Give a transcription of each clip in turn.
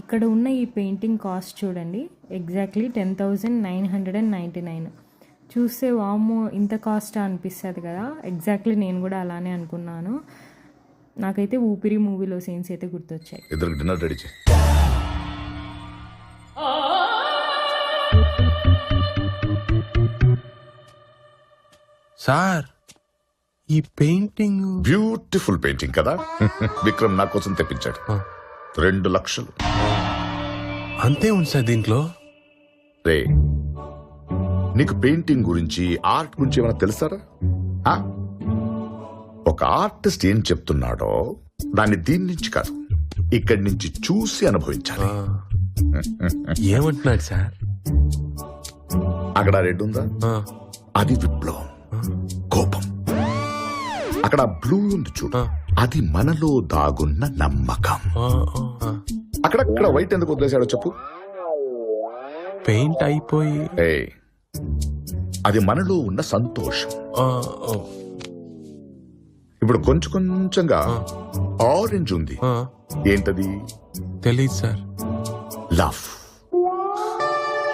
ఇక్కడ ఉన్న ఈ పెయింటింగ్ కాస్ట్ చూడండి, ఎగ్జాక్ట్లీ 10,999. చూస్తే వామ్మో ఇంత కాస్ట్ అనిపిస్తుంది కదా. ఎగ్జాక్ట్లీ నేను కూడా అలానే అనుకున్నాను. నాకైతే ఊపిరి మూవీలో సీన్స్ అయితే గుర్తొచ్చాయి. ఇద్దరికి డిన్నర్ రెడీ చేయి. సార్ ఈ పెయింటింగ్ బ్యూటిఫుల్ పెయింటింగ్ కదా. విక్రమ్ నా కోసం తెప్పించాడు. 2 లక్షలు. అంతే ఉంది సార్ దీంట్లో. రే, నీకు పెయింటింగ్ గురించి ఆర్ట్ గురించి ఏమైనా తెలుసారా? ఒక ఆర్టిస్ట్ ఏం చెప్తున్నాడో దాన్ని దీని నుంచి కాదు, ఇక్కడి నుంచి చూసి అనుభవించాలి. ఏమంటున్నాడు సార్? అక్కడ రెడ్ ఉందా, అది విప్లవం, కోపం. అక్కడ బ్లూ ఉంది చూడు, అది మనలో దాగున్న నమ్మకం. అక్కడక్కడ వైట్ ఎందుకు వదిలేశాడో చెప్పు. పెయింట్ అయిపోయి అది మనలో ఉన్న సంతోషం. ఇప్పుడు కొంచెం కొంచెంగా ఆరెంజ్ ఉంది. ఏంటది? తెలీదు సార్. Love,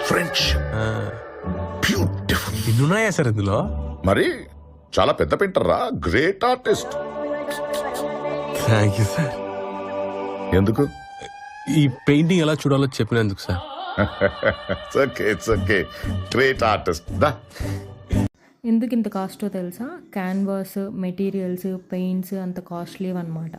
friendship, beautiful. ఇన్నున్నాయా సార్ ఇందులో? మరి చాలా పెద్ద పెయింటర్ రా, great artist. Thank you sir. ఎందుకు? ఈ పెయింటింగ్ ఎలా చూడాలో చెప్పినందుకు sir. It's okay. Great artist. ఎందుకు ఇంత కాస్టో తెలుసా? క్యాన్వాస్, మెటీరియల్స్, పెయింట్స్ అంత కాస్ట్లీ అన్నమాట.